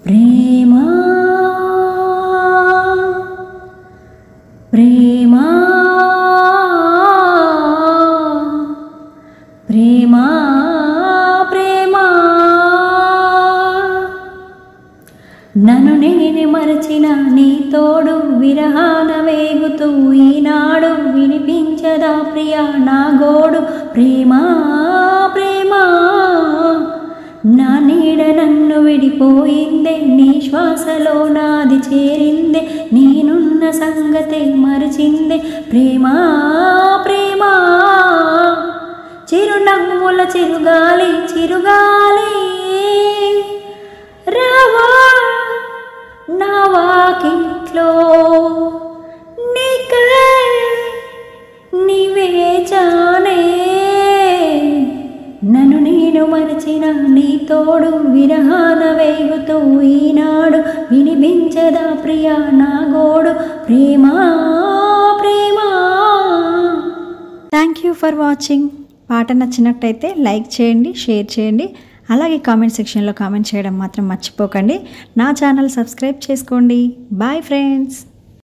ప్రేమా ప్రేమా ప్రేమా ప్రేమా నన్ను నేనే మరచిన నీ తోడు విరహాన వేగుతూ ఈనాడు వినిపించదా ప్రియా నా గోడు ప్రేమా ప్రేమా నా నీడ నన్ను విడిపోయిందే నీ శ్వాసలో నాది చేరిందే నేనున్న సంగతే మరచిందే ప్రేమా ప్రేమా చిరునవ్వుల చిరుగాలి చిరుగాలి రావా నా వాకిట్లో నీకై నివేచానే నన్ను నేను మరచిన నీ తోడు విరహాన వేగుతూ ఈనాడు వినిపించదా ప్రియా నా గోడు ప్రేమా ప్రేమా. Thank you for watching. పాట నచ్చినట్టయితే లైక్ చేయండి, షేర్ చేయండి, అలాగే కామెంట్ సెక్షన్లో కామెంట్ చేయడం మాత్రం మర్చిపోకండి. నా ఛానల్ సబ్స్క్రైబ్ చేసుకోండి. Bye friends.